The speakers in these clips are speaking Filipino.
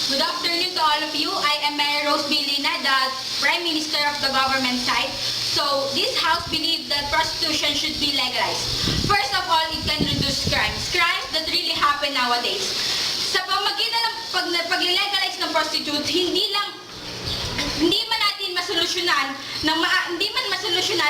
Good afternoon to all of you. I am Mary Rose Bilina, the Prime Minister of the government side. So, this House believes that prostitution should be legalized. First of all, it can reduce crimes. Crimes that really happen nowadays. Sa pamagitan ng pag-legalize ng prostitute, hindi man natin masolusyonan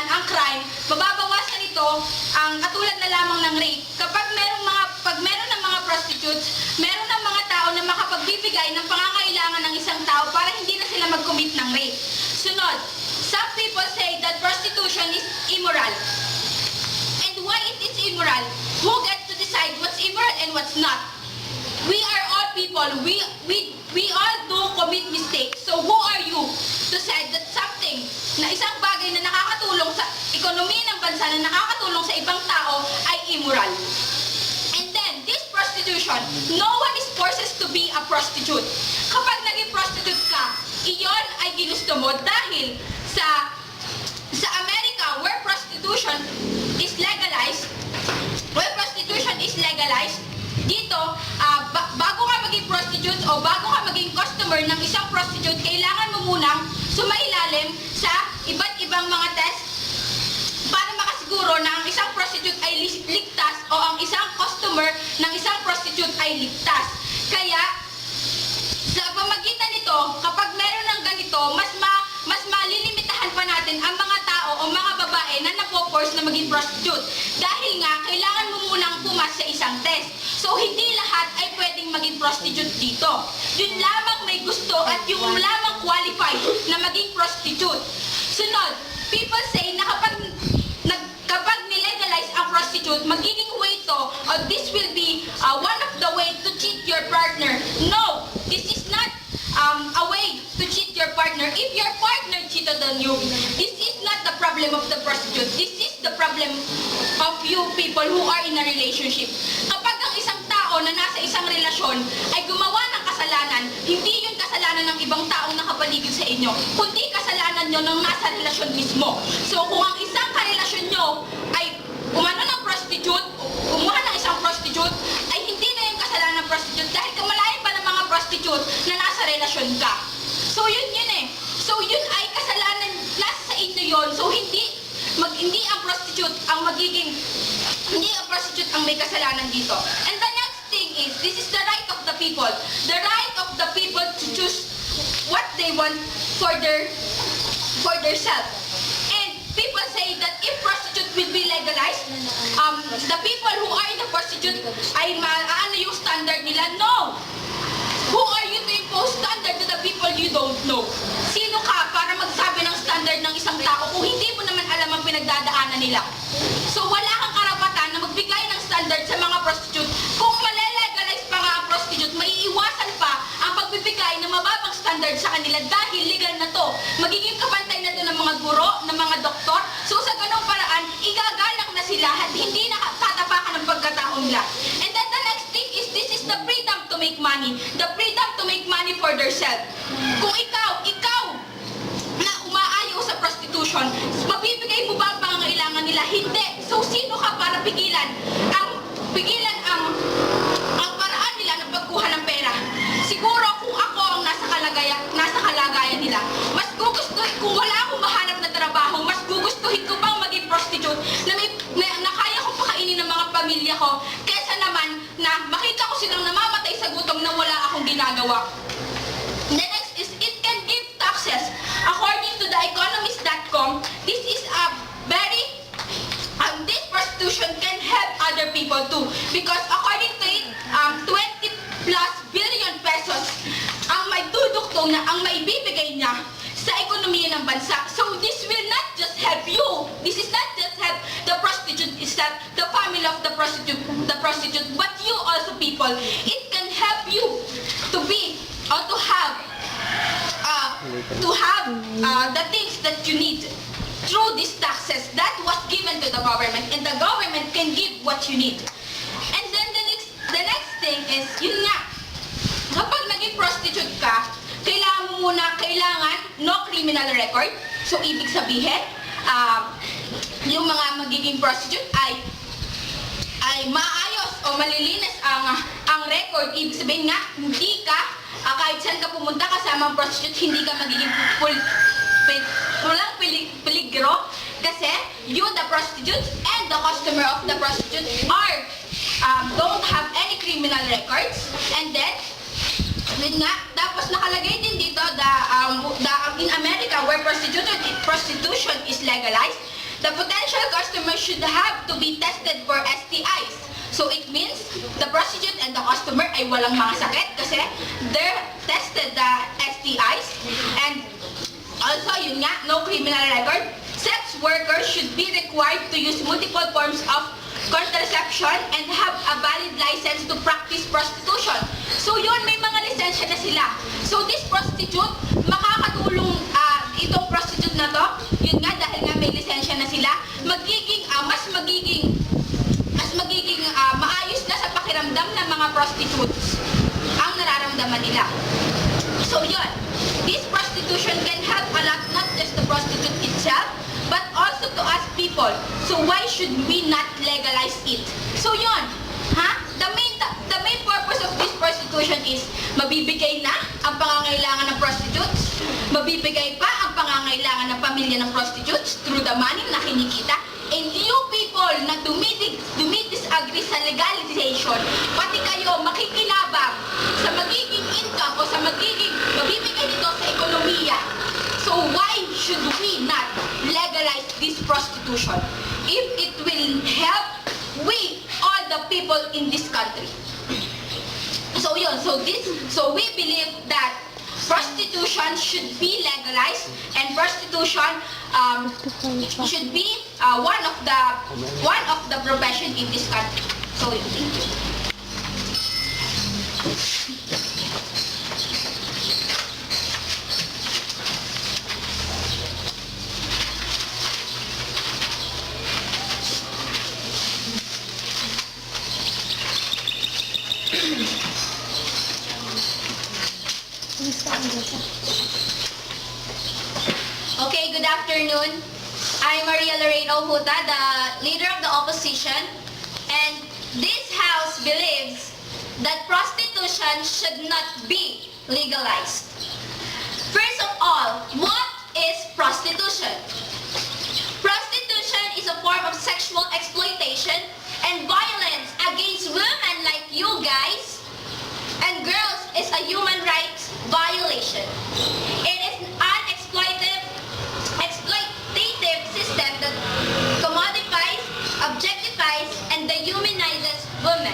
ang crime, mababawasan ito ang katulad na lamang ng rape. Pag meron ng mga prostitutes, meron ng mga tao na makapagbibigay ng pangangailangan ng isang tao para hindi na sila mag-commit ng rape. Sunod, some people say that prostitution is immoral. And why it is immoral? Who gets to decide what's immoral and what's not? We are all people. We all do commit mistakes. So who are you to say that something na isang bagay na nakakatulong sa ekonomiya ng bansa, na nakakatulong sa ibang tao ay immoral? And then, this prostitution, no one is forced to be a prostitute. Kapag naging prostitute ka, iyon ay ginusto mo dahil sa Amerika, where prostitution is legalized, dito, bago ka maging prostitute o bago ka maging customer ng isang prostitute, kailangan mo munang sumailalim sa iba't ibang mga test para makasiguro na ang isang prostitute ay ligtas o ang isang customer ng isang prostitute ay ligtas. Kaya, sa pamagitan nito, kapag meron ng ganito, mas malilimitahan pa natin ang mga tao o mga babae na napo-force na maging prostitute. Dahil nga, kailangan mo munang pumas sa isang test. So, hindi lahat ay pwedeng maging prostitute dito. Yun lamang may gusto at yung lamang qualified na maging prostitute. Sunod, people say na kapag nilegalize ang prostitute, magiging way to, or this will be one of the way to cheat your partner. No, this is not a way to cheat your partner. If your partner cheated on you, this is not the problem of the prostitute. This is the problem of you people who are in a relationship. Kapag ang isang tao na nasa isang relasyon ay gumawa ng kasalanan, hindi yun kasalanan ng ibang taong nakapaligid sa inyo, kundi kasalanan nyo ng nasa relasyon mismo. So kung ang isang karelasyon nyo ay umano ng prostitute, kumuha ng isang prostitute, ay hindi na yung kasalanan ng prostitute dahil kamalayan pa ng mga prostitute na nasa relasyon ka. So yun eh. So yun ay kasalanan, nasa sa inyo yun. So hindi ang prostitute ang may kasalanan dito. And the next thing is, this is the right of the people. The right of the people to choose what they want for their self. And people say that if prostitute will be legalized, the people who are in the prostitute ay ano yung standard nila? No! Who are you to impose standard to the people you don't know? Sino ka para magsabi ng standard ng isang tao kung hindi mo naman alam ang pinagdadaanan nila? So wala kang karapatan na magbigay ng standard sa mga prostitute. Kung malelegalize pa nga ang prostitute, maiiwasan pa ang pagbibigay ng mababang standard sa kanila dahil legal na to. Magiging kapantay na to ng mga guro, ng mga doktor. So sa ganung paraan, igagalang na sila at hindi na tatapakan ng pagkatao nila. And then the next thing is, this is the freedom to make money. The freedom to make money for themselves. Kung ikaw na umaayaw sa prostitution, mabibigay mo ba ang pangangailangan nila? Hindi. So sino ka para pigilan ang paraan nila ng pagkuha ng pera? Siguro kung ako ang nasa kalagayan nila, mas gugustuhin, kung wala akong mahanap na trabaho, mas gugustuhin ko pang maging prostitute na kaya kong pakainin ng mga pamilya ko, kesa naman na makita ko silang namamatay sa gutom na wala akong ginagawa. The next is, it can give taxes. According to the economist.com, this is a this prostitution can help other people too. Because according to it, 20 plus billion pesos ang may dudugtong na ang may bibigay niya sa ekonomiya ng bansa. So this will not just help you. This is not just help the prostitute itself, the family of the prostitute, but you also people. It can help you to be or to have the things that you need through these taxes that was given to the government, and the government can give what you need. And then the next thing is, yun nga, kapag naging prostitute ka, kailangan no criminal record. So ibig sabihin, yung mga magiging prostitute ay maayos o malilinis ang record. Ibig sabihin nga, hindi ka kahit sa namang prostitute, hindi ka magiging peligro kasi you, the prostitute, and the customer of the prostitute don't have any criminal records. And then, yun nga, tapos nakalagay din dito in America where prostitution is legalized, the potential customer should have to be tested for STIs. So it means the prostitute and the customer ay walang mga sakit kasi they're tested the STIs. And also, yun nga, no criminal record. Sex workers should be required to use multiple forms of contraception and have a valid license to practice prostitution. So yun, may mga lisensya na sila. So this prostitute, makakatulong itong prostitute na to, yun nga, dahil nga may lisensya na sila, mas magiging maayos na sa pakiramdam ng mga prostitutes ang nararamdaman nila. So yun, this prostitution can help a lot, not just the prostitute itself, but also to us people. So why should we not legalize it? So yun, the main purpose of this prostitution is mabibigay na ang pangangailangan ng prostitutes, mabibigay pa ang pangangailangan ng pamilya ng prostitutes through the money na kinikita, and you people na dumidisagree sa legalization, pati kayo makikilabang sa magiging income o sa magiging mabibigay nito sa ekonomiya. So why should we not legalize this prostitution if it will help all the people in this country? So yun, so we believe that prostitution should be legalized and prostitution should be one of the profession in this country. So yun, thank you. Okay, good afternoon. I'm Maria Lorena Ojuta, the leader of the opposition, and this house believes that prostitution should not be legalized. First of all, what is prostitution? Prostitution is a form of sexual exploitation and violence against women like you guys and girls is a human rights violation. It is an exploitative system that commodifies, objectifies, and dehumanizes women,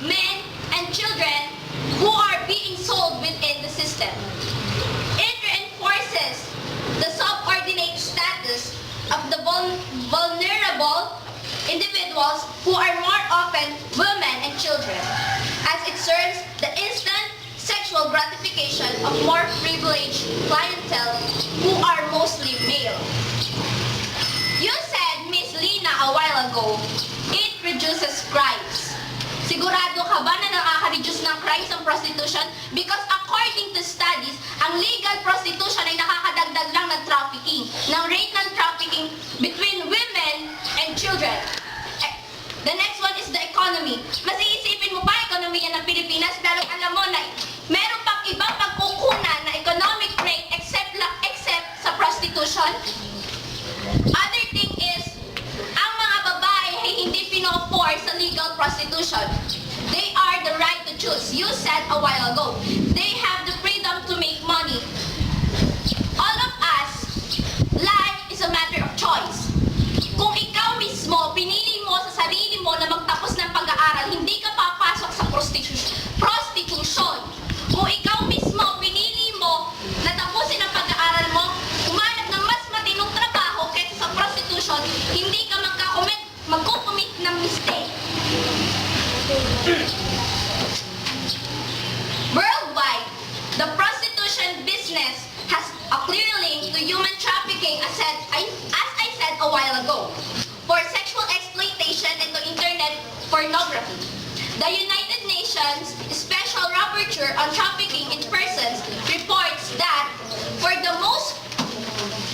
men, and children who are being sold within the system. It reinforces the subordinate status of the vulnerable individuals who are more often women and children, as it serves the instant sexual gratification of more privileged clientele who are mostly male. You said, Miss Lina, a while ago, it reduces crimes. Sigurado ka ba na nakaka-reduce ng crimes ang prostitution? Because according to studies, ang legal prostitution ay nakakadagdag lang ng trafficking, ng rate ng trafficking between women and children. The next one is the economy. Mas iisipin mo pa ekonomiya ng Pilipinas, pero alam mo na meron pang ibang pagkukunan na economic rate except sa prostitution. Other thing is, ang mga babae ay hindi pino-force sa legal prostitution. They are the right to choose. You said a while ago, they have the freedom to make money. All of us, life is a matter of choice. Kung ikaw mismo, pinili mo sa sarili mo na magtapos ng pag-aaral, hindi ka papasok sa prostitution. Kung ikaw mismo, pinili mo na tapusin ang pag-aaral mo, umanap ng mas matinong trabaho kaysa sa prostitution, hindi ka magkukumit ng mistake. Worldwide, the prostitution business has a clear link to human trafficking, as I said a while ago, for sexual exploitation and to internet pornography. The United Nations Special Rapporteur on Trafficking in Persons reports that for the most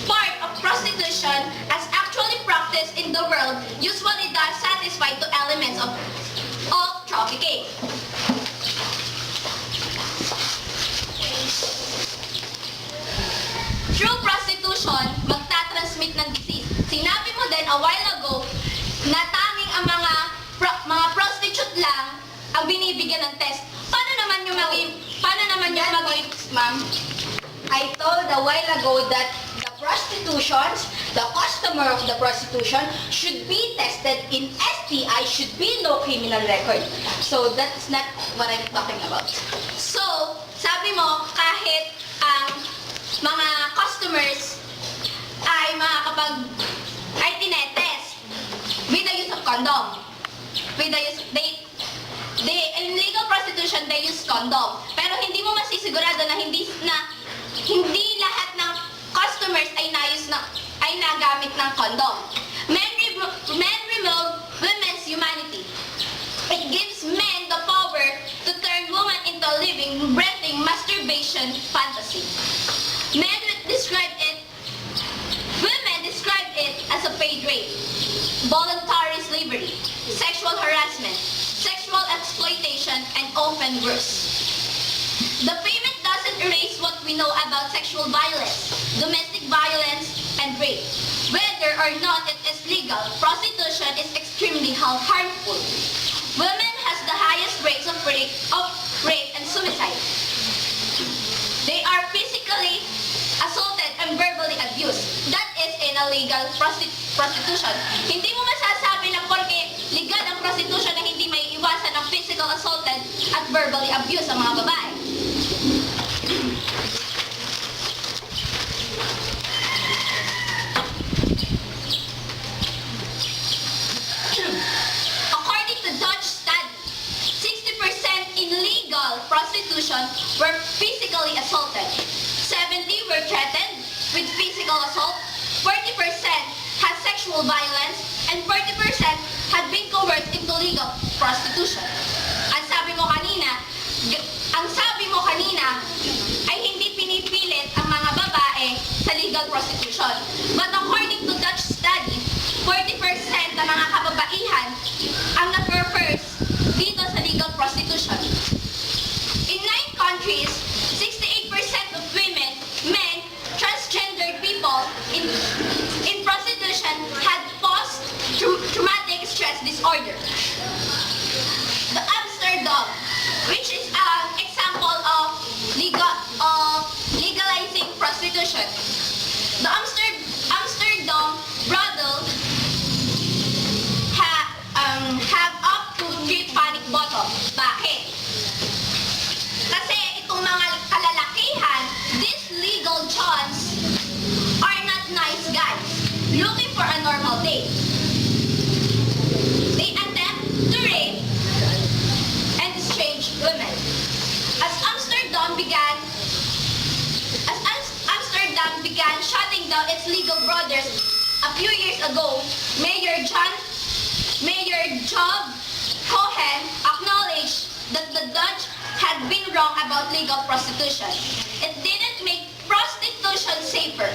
part of prostitution as actually practiced in the world usually does satisfy two elements of trafficking. natin a while ago na tanging ang mga prostitute lang ang binibigyan ng test. Paano naman yung ma'am? I told a while ago that the prostitutions, the customer of the prostitution should be tested in STI, should be no criminal record. So that's not what I'm talking about. So, sabi mo, kahit ang mga customers ay tinetest with the use of condom. With the use, in legal prostitution, they use condom. Pero hindi mo masisigurado na hindi lahat ng customers ay nagamit ng condom. Men remove women's humanity. It gives men the power to turn women into a living, breathing masturbation fantasy. Women describe it as a paid rape, voluntary slavery, sexual harassment, sexual exploitation, and often worse. The payment doesn't erase what we know about sexual violence, domestic violence, and rape. Whether or not it is legal, prostitution is extremely harmful. Women has the highest rates of rape and suicide. They are physically assaulted and verbally abused. That is in a legal prostitution. Hindi mo masasabi na porque legal ang prostitution na hindi may iwasan ang physical assaulted at verbally abused sa mga babae. According to Dutch study, 60% in legal prostitution were physically assaulted. 70 were threatened with physical assault, 40% had sexual violence, and 40% had been coerced into legal prostitution. Ang sabi mo kanina ay hindi pinipilit ang mga babae sa legal prostitution. But according to Dutch study, 40% ng mga kababaihan ang nag-first dito sa legal prostitution. In 9 countries, 68% of women, men, transgendered people in prostitution had post-traumatic stress disorder. The Amsterdam, which is an example of legalizing prostitution. The Amsterdam brothel have up to 3 panic buttons. Bakit? Kasi itong mga kalalakihan, these legal johns are not nice guys looking for a normal date. They attempt to rape and estrange women. As Amsterdam began shutting down its legal brothels a few years ago, Mayor Job Cohen acknowledged that the Dutch had been wrong about legal prostitution. It didn't make prostitution safer.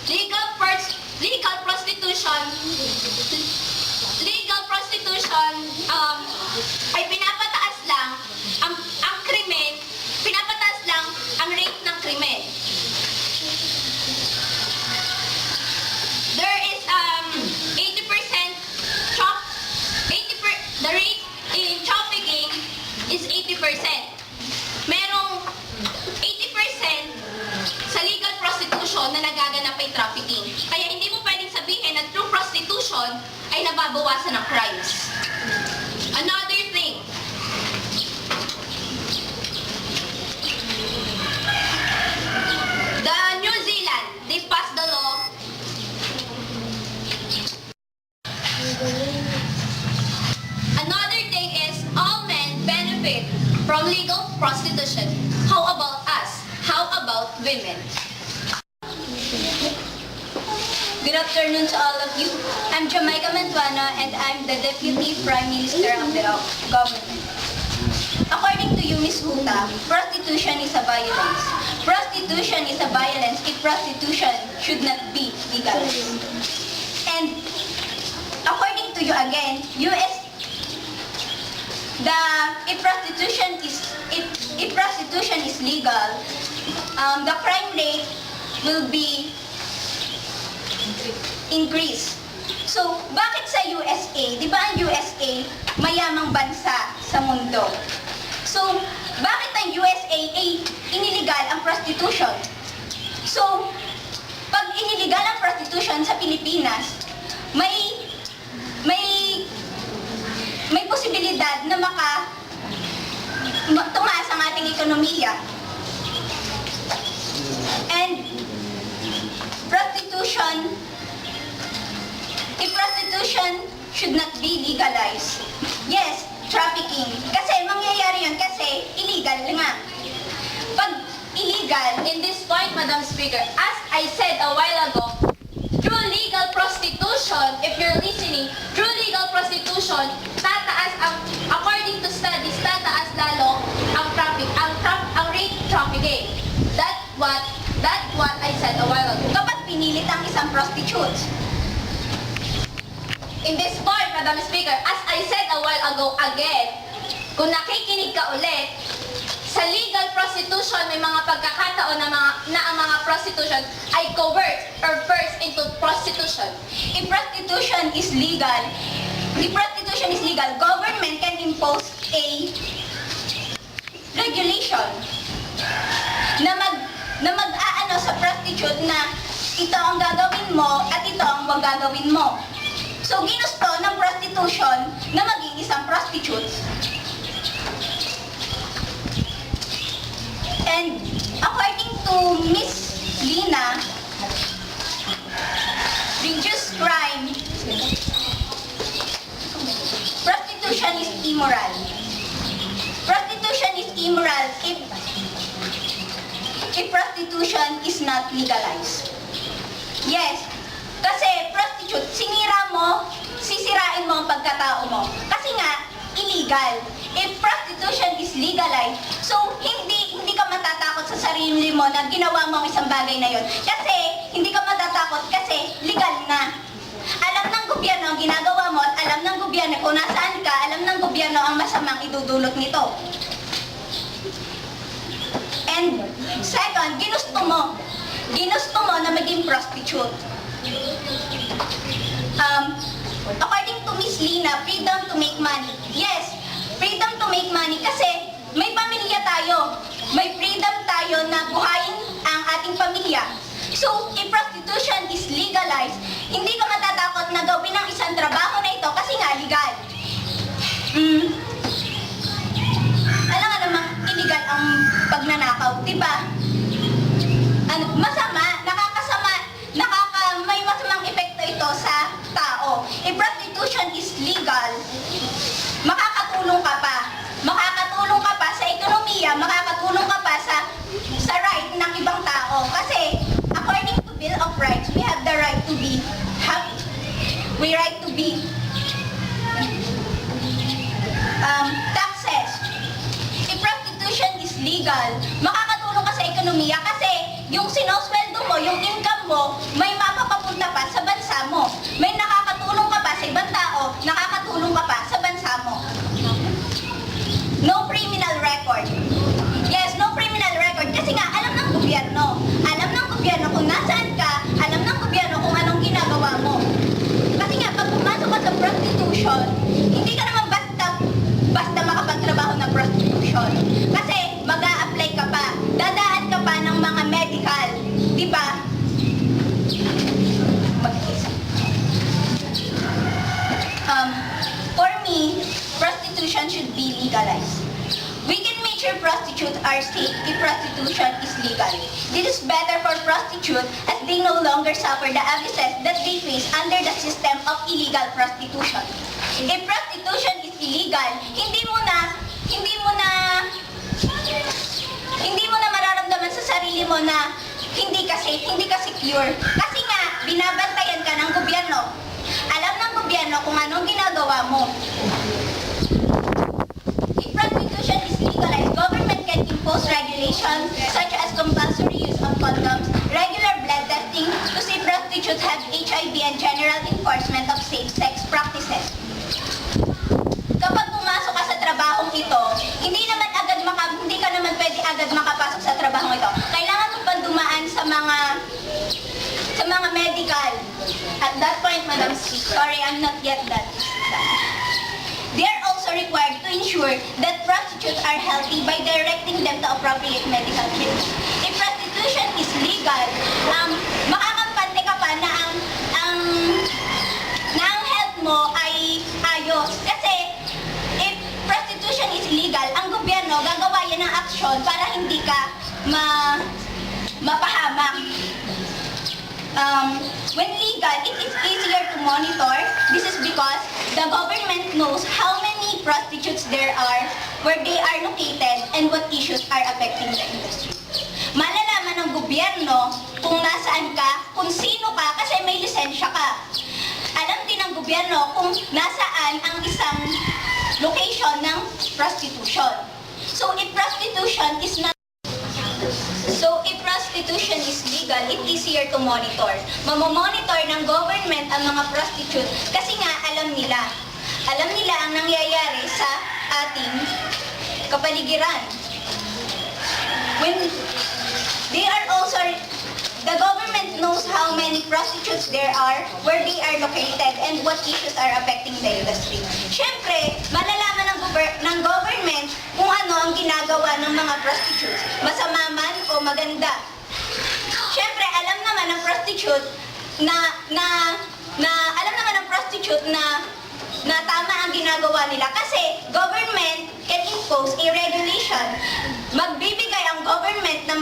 Legal prostitution ay pinapataas lang ang krimen, pinapataas lang ang rate ng krimen. There is 80% the rate in trafficking is 80%. Merong 80% sa legal prostitution na nagaganap ay trafficking. Kaya hindi mo pwedeng sabihin na through prostitution ay nababawasan ang crimes. Another thing, the New Zealand, they passed the law. Another thing is all men benefit from legal prostitution. How about us? How about women? Good afternoon to all of you. I'm Jamaica Mantuano and I'm the Deputy Prime Minister of the government. According to you, Ms. Huta, prostitution is a violence. Prostitution is a violence if prostitution should not be legal. And according to you again, if prostitution is legal, the crime rate will be increased. So, bakit sa USA? Di ba ang USA, mayamang bansa sa mundo? So, bakit ang USA ay iniligal ang prostitution? So, pag iniligal ang prostitution sa Pilipinas, may posibilidad na tumaas ang ating ekonomiya. And prostitution should not be legalized. Yes, trafficking. Kasi mangyayari yun kasi illegal nga. Pag illegal, In this point, Madam Speaker, as I said a while ago, through legal prostitution, if you're listening, through legal prostitution, tataas ang, according to studies, tataas lalo ang rape trafficking. That's what I said a while ago. kapag pinilit ang isang prostitute, In this point, Madam Speaker, as I said a while ago again, kung nakikinig ka ulit, sa legal prostitution, may mga pagkakataon na ang mga prostitution ay coerced or forced into prostitution. if prostitution is legal, government can impose a regulation na mag-aano sa prostitute na ito ang gagawin mo at ito ang wag gagawin mo. So, ginusto ng prostitution na maging isang prostitute. And according to Miss Lina, reduce crime, prostitution is immoral. Prostitution is immoral if prostitution is not legalized. Yes, kasi prostitute, sisirain mo ang pagkatao mo. Kasi nga, illegal. If prostitution is legalized, so hindi ka matatakot sa sarili mo na ginawa mo ang isang bagay na yon. Kasi hindi ka matatakot kasi legal na. Alam ng gobyerno ang ginagawa mo at alam ng gobyerno kung nasaan ka, alam ng gobyerno ang masamang idudulot nito. And second, ginusto mo na maging prostitute. According to Miss Lina, freedom to make money. Yes, freedom to make money kasi may pamilya tayo. May freedom tayo na buhayin ang ating pamilya. So, if prostitution is legalized, hindi ka matatakot na gawin ang isang trabaho na ito kasi nga legal. Alam nga namang illegal ang pagnanakaw, diba? Masama, may masamang epekto ito sa tao. If prostitution is legal, makakatulong ka pa. Makakatulong ka pa sa ekonomiya, makakatulong ka pa sa right ng ibang tao. Kasi, according to Bill of Rights, we have the right to be happy. We right to be taxes. If prostitution is legal, makakatulong ka sa ekonomiya kasi yung sinosweldo mo, yung income mo, may mapapapunta pa sa bansa mo. May nakakatulong ka pa sa ibang tao, nakakatulong ka pa sa bansa mo. No criminal record. Yes, no criminal record. Kasi nga, alam ng gobyerno. Alam ng gobyerno kung nasaan ka, alam ng gobyerno kung anong ginagawa mo. Kasi nga, pag pumasok ka sa prostitution, hindi ka naman basta makapagtrabaho ng prostitution. Kasi mag-a-apply ka pa, dadaan ka pa ng mga medical, di ba? For me, prostitution should be legalized. We can make sure prostitutes are safe if prostitution is legal. This is better for prostitutes as they no longer suffer the abuses that they face under the system of illegal prostitution. If prostitution is illegal, hindi mo na mararamdaman sa sarili mo na hindi ka safe, hindi ka secure. Kasi nga, binabantayan ka ng gobyerno. Alam ng gobyerno kung anong ginagawa mo. If prostitution is legalized, government can impose regulations such as compulsory use of condoms, regular blood testing to see prostitutes have HIV and general enforcement of safe-sex practices. Kapag pumasok ka sa trabahong ito, hindi ka naman pwede agad makapasok sa trabahong ito. Kailangan mo pa dumaan sa mga medical at that point, Madam Speaker. Sorry, I'm not yet done. They are also required to ensure that prostitutes are healthy by directing them to appropriate medical treatment. If prostitution is legal, makakampante ka pa na ang health mo ay ayos. Kasi if prostitution is illegal, ang gobyerno gagawa yan ng aksyon para hindi ka mapahamak. When legal, it is easier to monitor. This is because the government knows how many prostitutes there are, where they are located, and what issues are affecting the industry. Malalaman ng gobyerno kung nasaan ka, kung sino ka, kasi may lisensya ka. Alam din ng gobyerno kung nasaan ang isang location ng prostitution. So if prostitution is legal, it's easier to monitor. Mamomonitor ng government ang mga prostitute kasi nga alam nila ang nangyayari sa ating kapaligiran. When they are also, the government knows how many prostitutes there are, where they are located, and what issues are affecting the industry. Siyempre, malalaman ng government kung ano ang ginagawa ng mga prostitutes, masama man o maganda. Siyempre, alam naman ng prostitute na tama ang ginagawa nila kasi government can impose a regulation. Magbibigay ang government ng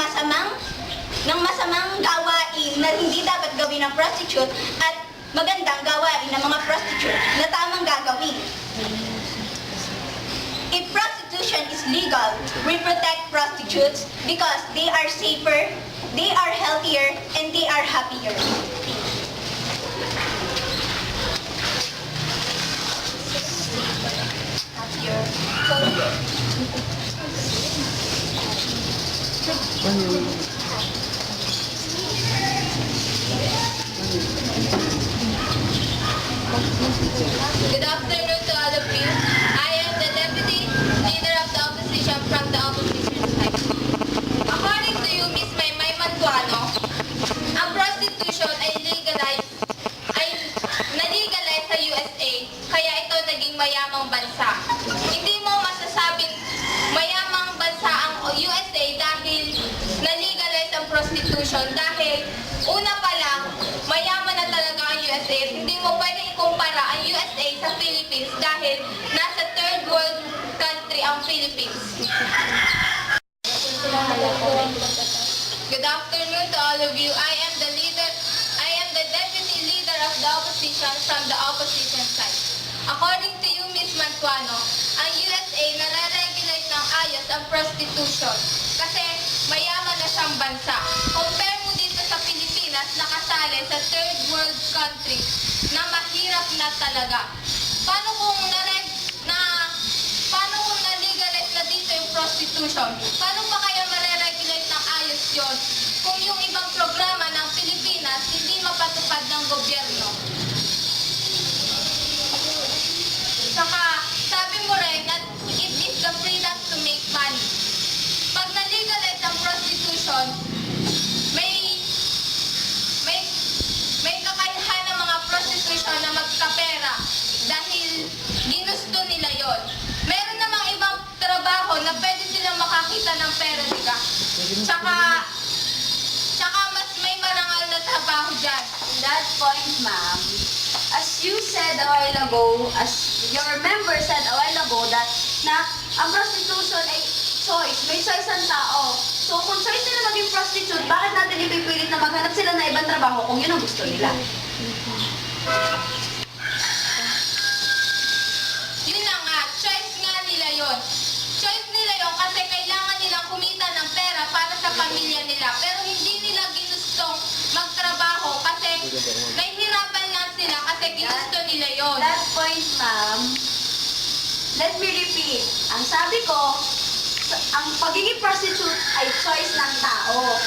masamang gawain na hindi dapat gawin ng prostitute at magandang gawain ng mga prostitute na tamang gagawin. If prostitution is legal, we protect prostitutes because they are safer, they are healthier, and they are happier. Good afternoon to all of you. I am the Deputy Leader of the Opposition from the Opposition side. According to you, Ms. Maymay Mantuano, ang prostitution ay na-legalize sa USA, kaya ito naging mayamang bansa. Hindi mo masasabing mayamang bansa ang USA dahil na-legalize ang prostitution dahil una pa lang, mayaman na talaga ang USA. Hindi mo pwedeng ikumpara ang USA sa Philippines dahil nasa third world country ang Philippines. Good afternoon to all of you. I am the Deputy Leader of the Opposition from the Opposition side. According to you, Ms. Mantuano, ang USA nare-regulate ng ayos ang prostitution kasi mayaman na siyang bansa. Compare mo dito sa Pilipinas na kasali sa third world country na mahirap na talaga. Paano kung na-legalize na dito yung prostitution? Paano pa kaya mare-regulate ng ayos yon kung yung ibang programa ng Pilipinas hindi mapatupad ng gobyerno? Saka, sabi mo rin na it is the freedom to make money. Pag na-legalize ang prostitution, may kakayahan ng mga prostitution na magkapera dahil ginusto nila yon. Meron namang ibang trabaho na pwede silang makakita ng pera, diba? Tsaka mas may marangal na trabaho dyan. In that point, ma'am, as you said a while ago, as your member said a while ago, that ang prostitution ay choice. May choice ang tao. So, kung choice nila maging prostitute, bakit natin ipipilit na maghanap sila na ibang trabaho kung yun ang gusto nila? Yun na nga, choice nga nila yon. Choice nila yon kasi kailangan nilang kumita ng pera para sa pamilya nila. Pero hindi nila ginustong magtrabaho kasi nahihirapan lang sila kasi ginusto nila yon. That point, ma'am, let me repeat. Ang sabi ko, ang pagiging prostitute ay choice ng tao.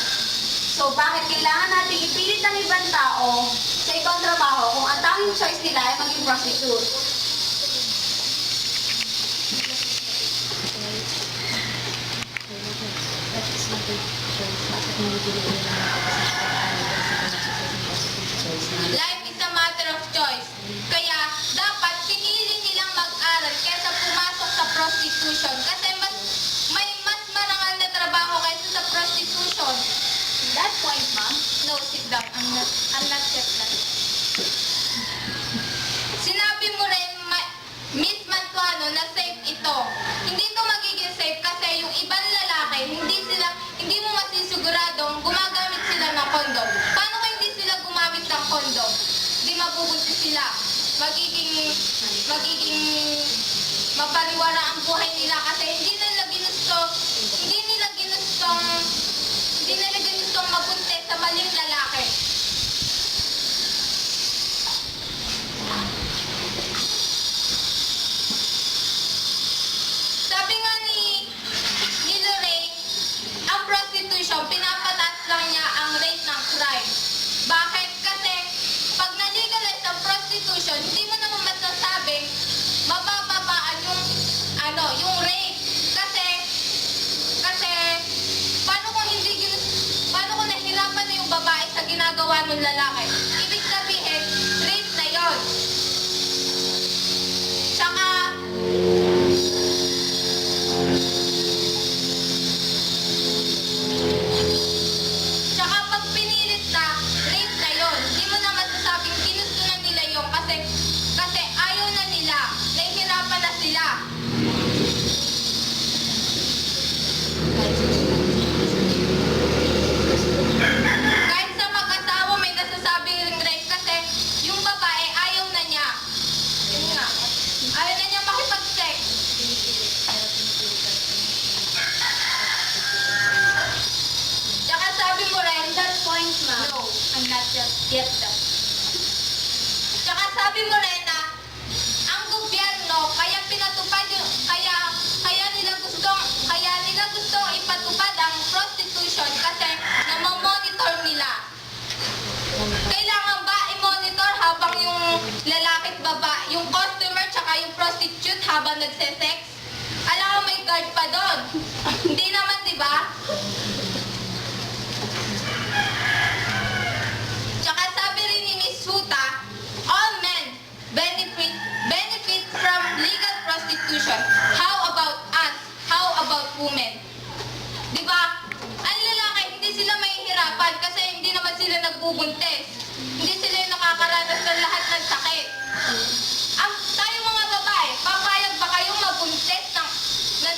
So, bakit kailangan natin ipilit ang ibang tao sa ibang trabaho kung ang tanging choice nila ay maging prostitute? Life is a matter matter of choice. Kaya dapat pinili nilang mag-aral kaysa pumasok sa prostitution kasi may mas marangal na trabaho kaysa sa prostitution. That point, ma'am. No, sit down. I'm not yet done. Sinabi mo rin, Miss Mantuano, na safe ito. Hindi ito magiging safe kasi yung ibang lalaki, hindi mo masisiguradong gumagamit sila ng kondom. Paano kung hindi sila gumamit ng kondom? Hindi mabubuntis sila. Magiging mapariwara ang buhay nila kasi hindi nila ginustong mabuntis sa maling lalaki. Sabi nga ni Lorraine, ang prostitution, pinapataas lang niya ang rate ng crime. Bakit? Kasi pag na-legalize ang prostitution, hindi mo naman masasabing mabababaan yung rate. Kasi paano kung nahirapan na yung babae sa ginagawa ng lalaki? Ibig sabihin, rape na yon. Tsaka pag pinilit na, rape na yon. Hindi mo na masasabing ginusto na nila yon kasi ayaw na nila. Nahihirapan na sila. Kahit sa mag-asawa may nasasabing rape kasi yung babae ayaw na niya. Yun nga. Ayaw na niya makipag-sex. Tsaka sabi mo rin, That point, ma'am. no. I'm not yet done. Tsaka sabi mo rin na ang gobyerno kaya nila gustong ipatupad ang prostitution kasi namomonitor nila. Kailangan ba i-monitor habang yung lalaki at babae, yung customer tsaka yung prostitute habang nagse-sex? Alam mo may guard pa doon. Hindi naman, di ba? Tsaka sabi rin ni Miss Huta, all men benefit from legal prostitution. How about us? How about women? Di ba? Ang lalaki, hindi sila mahihirapan kasi hindi naman sila nagbubuntis. Hindi sila yung nakakaranas ng lahat ng sakit. Tayong mga babae, papayag ba kayong mabuntis ng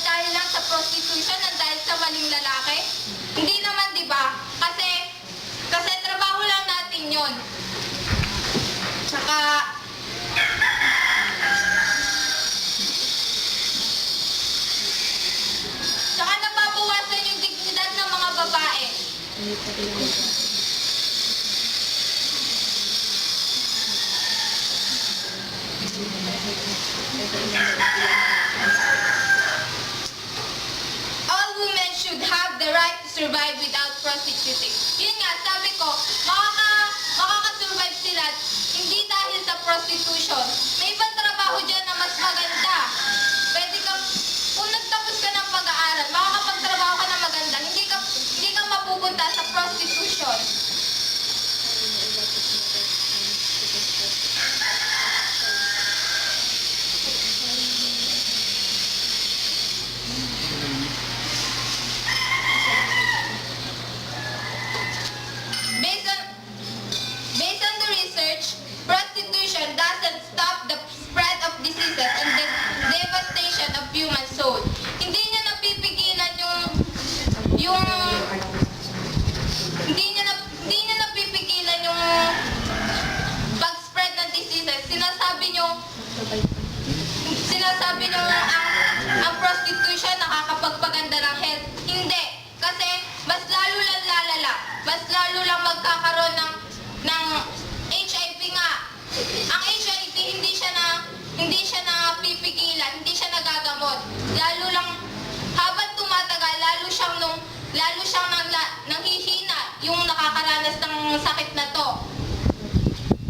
dahil lang sa prostitution, ng dahil sa maling lalaki? Hindi naman, di ba? Kasi trabaho lang natin yon. Tsaka nababawasan yung dignidad ng mga babae. All women should have the right to survive without prostituting. Yun nga, sabi ko, makakasurvive sila hindi dahil sa prostitution. May ibang trabaho dyan na mas maganda. Kung nagtapos ka ng pag-aaral, makakapagtrabaho ka na maganda, hindi ka mapupunta sa prostitution. Based on the research, prostitution doesn't stop the spread of diseases and the devastation of human soul. Hindi niya napipigilan yung pag-spread ng diseases. Sinasabi niyo ang prostitution nakakapagpaganda ng health. Hindi. Kasi mas lalo lang lalala. Mas lalo lang magkakaroon ng HIV nga. Ang HIV hindi siya napipigilan, hindi siya nagagamot. Lalo lang habang tumatagal, lalo siyang nanghihina yung nakakaranas ng sakit na to.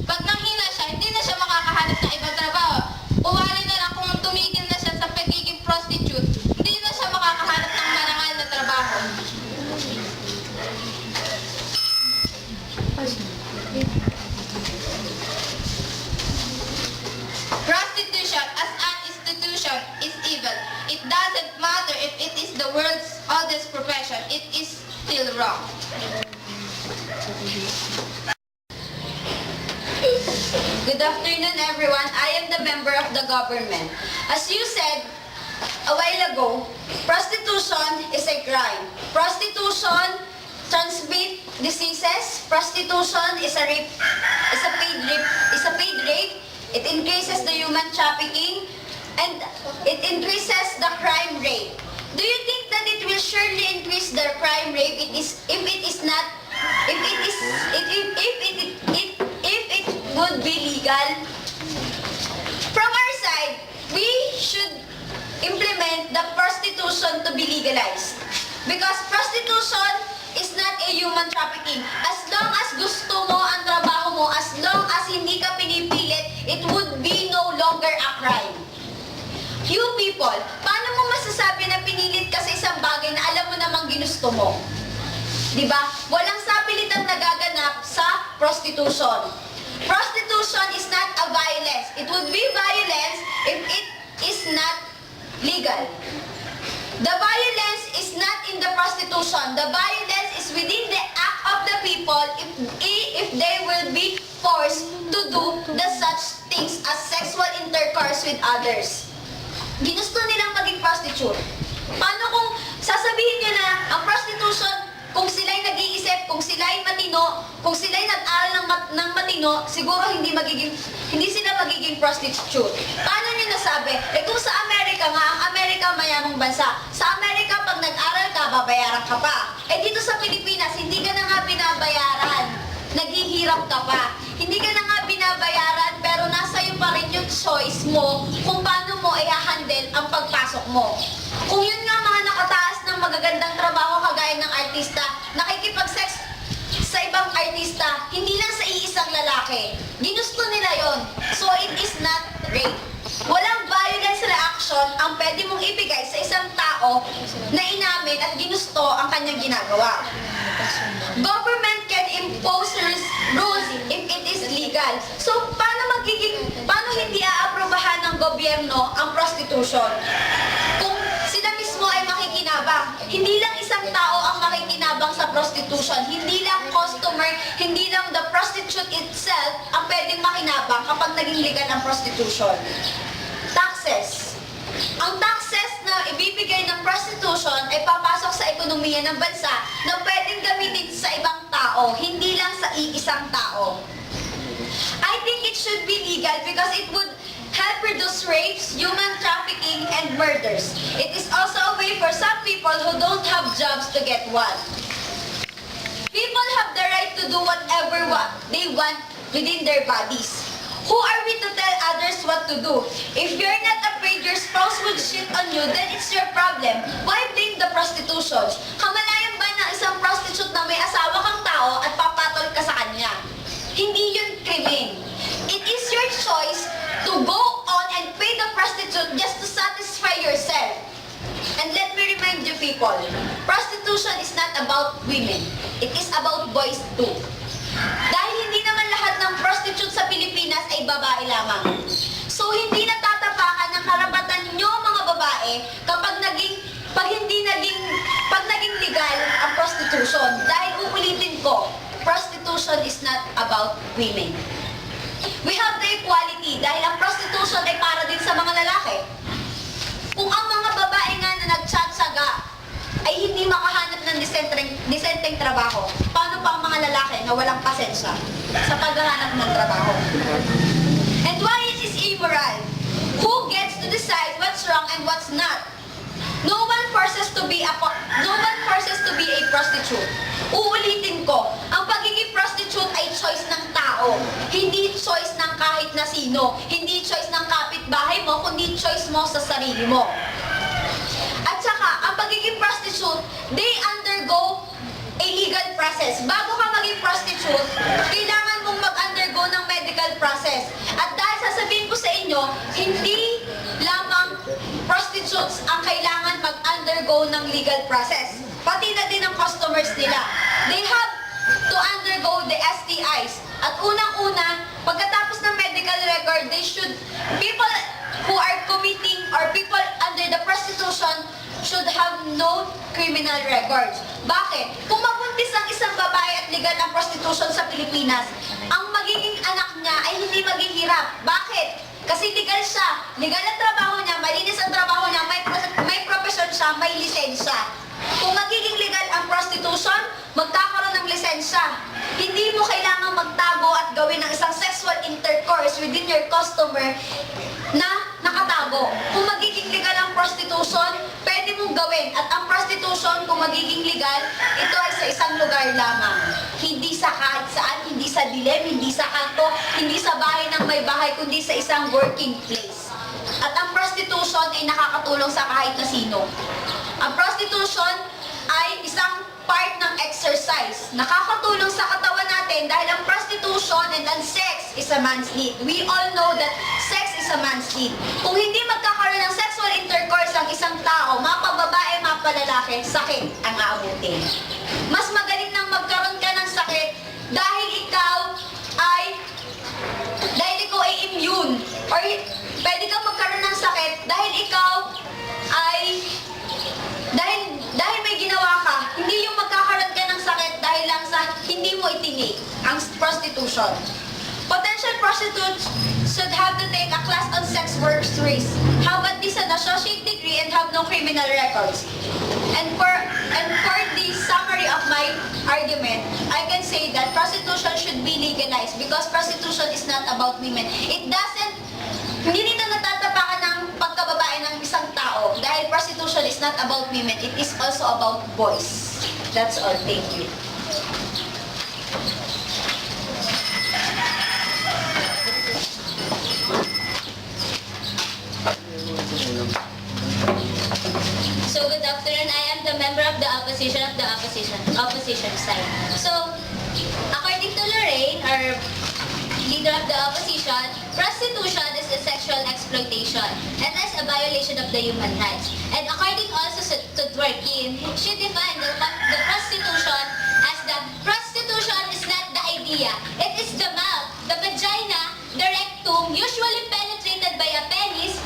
Pag nanghina siya, hindi na siya makakahanap ng ibang trabaho. Uwali na lang kung tumigil na siya sa pagiging prostitute, hindi na siya makakahanap ng marangal na trabaho. is the world's oldest profession, it is still wrong. Good afternoon, everyone. I am the member of the government. As you said a while ago, prostitution is a crime. Prostitution transmits diseases. Prostitution is a rape, is a paid rape. It increases the human trafficking, and it increases the crime rate. Do you think that it will surely increase the crime rate if it would be legal? From our side, we should implement the prostitution to be legalized. Because prostitution is not a human trafficking. As long as gusto mo ang trabaho mo, as long as hindi ka pinipilit, it would be no longer a crime. You people, paano mo masasabi na pinilit ka sa isang bagay na alam mo namang ginusto mo? Diba? Walang sapilitang nagaganap sa prostitution. Prostitution is not a violence. It would be violence if it is not legal. The violence is not in the prostitution. The violence is within the act of the people if they will be forced to do the such things as sexual intercourse with others. Ginusto nilang maging prostitute. Paano kung sasabihin nyo na ang prostitution, kung sila'y nag-iisip, kung sila'y matino, kung sila'y nag-aral ng matino, siguro hindi sila magiging prostitute. Paano nyo nasabi? Eh kung sa Amerika nga, ang Amerika mayamang bansa. Sa Amerika, pag nag-aral ka, babayaran ka pa. Eh dito sa Pilipinas, hindi ka na nga binabayaran. Naghihirap ka pa. Hindi ka na nga binabayaran, pero nasa iyo pa rin yung choice mo kung paano mo i-handle ang pagpasok mo. Kung yun nga mga nakataas ng magagandang trabaho kagaya ng artista, nakikipag-sex sa ibang artista, hindi lang sa iisang lalaki. Ginusto nila yon. So it is not rape. Walang violence reaction ang pwede mong ibigay sa isang tao na inamin at ginusto ang kanyang ginagawa. Government can impose rules if it is legal. So, paano hindi aaprobahan ng gobyerno ang prostitution? Kung sila mismo ay makikinabang, hindi lang isang tao ang makikinabang sa prostitution, hindi lang customer, hindi lang the prostitute itself ang pwedeng makinabang kapag naging legal ang prostitution. Taxes. Ang taxes na ibibigay ng prostitution ay papasok sa ekonomiya ng bansa na pwedeng gamitin sa ibang tao, hindi lang sa iisang tao. I think it should be legal because it would help reduce rapes, human trafficking, and murders. It is also a way for some people who don't have jobs to get one. People have the right to do whatever they want within their bodies. Who are we to tell others what to do? If you're not afraid your spouse would cheat on you, then it's your problem. Why blame the prostitutions? Kamalayan ba ng isang prostitute na may asawa kang tao at papatol ka sa kanya? Hindi yun krimen. It is your choice to go on and pay the prostitute just to satisfy yourself. And let me remind you people, prostitution is not about women. It is about boys too. Dahil hindi naman lahat ng prostitute sa Pilipinas ay babae lamang. So hindi natatapakan ng karapatan nyo mga babae kapag naging legal ang prostitution. Dahil uulitin ko, prostitution is not about women. We have the equality dahil ang prostitution ay para din sa mga lalaki. Kung ang mga babae nga na nagtsatsaga ay hindi makahanap ng disenteng trabaho, paano pa ang mga lalaki na walang pasensya sa paghahanap ng trabaho? And why it is immoral? Who gets to decide what's wrong and what's not? No one forces to be a prostitute. Uulitin ko, ang pagiging prostitute ay choice ng tao, hindi choice ng kahit na sino, hindi choice ng kapitbahay mo, kundi choice mo sa sarili mo. At saka, ang pagiging prostitute, they undergo a legal process. Bago ka maging prostitute, kailangan mong mag-undergo ng medical process. At dahil sasabihin ko sa inyo, hindi lamang prostitutes ang kailangan mag-undergo ng legal process. Pati na din ang customers nila. They have to undergo the STIs. At unang-una, pagkatapos ng medical record, people who are committing or people under the prostitution should have no criminal records. Bakit? Kung mabuntis ang isang babae at legal ang prostitution sa Pilipinas, ang magiging anak niya ay hindi maging hirap. Bakit? Kasi legal siya. Legal ang trabaho niya, malinis ang trabaho niya, may profesyon siya, may lisensya. Kung magiging legal ang prostitution, magkakaroon ng lisensya. Hindi mo kailangan magtago at gawin ng isang sexual intercourse within your customer na nakatago. Kung magiging legal ang prostitution, pwede mong gawin. At ang prostitution, kung magiging legal, ito ay sa isang lugar lamang. Hindi sa kahit saan, hindi sa dilim, hindi sa kanto, hindi sa bahay ng may bahay, kundi sa isang working place. At ang prostitution ay nakakatulong sa kahit na sino. Ang prostitution ay isang part ng exercise. Nakakatulong sa katawan natin dahil ang prostitution and ang sex is a man's need. We all know that sex is a man's need. Kung hindi magkakaroon ng sexual intercourse ang isang tao, mapababae, mapalalaki, sakit ang aabutin. Mas magaling nang magkaroon ka ng sakit dahil ikaw ay immune. Or pwede kang magkaroon ng sakit dahil ikaw ay dahil may ginawa ka. Hindi yung magkakaroon ka ng sakit dahil lang sa hindi mo itinik ang prostitution. Potential prostitutes should have to take a class on sex workers, have at least an associate degree, and have no criminal records. And for the summary of my argument, I can say that prostitution should be legalized because prostitution is not about women. Hindi nito natatapakan ng pagkababae ng isang tao dahil prostitution is not about women, it is also about boys. That's all. Thank you. So good afternoon. I am the member of the opposition side. So according to Lorraine, our leader of the opposition, prostitution is a sexual exploitation and is a violation of the human rights. And according also to Dworkin, she defined the prostitution as the prostitution is not the idea. It is the mouth, the vagina, the rectum, usually penetrated by a penis,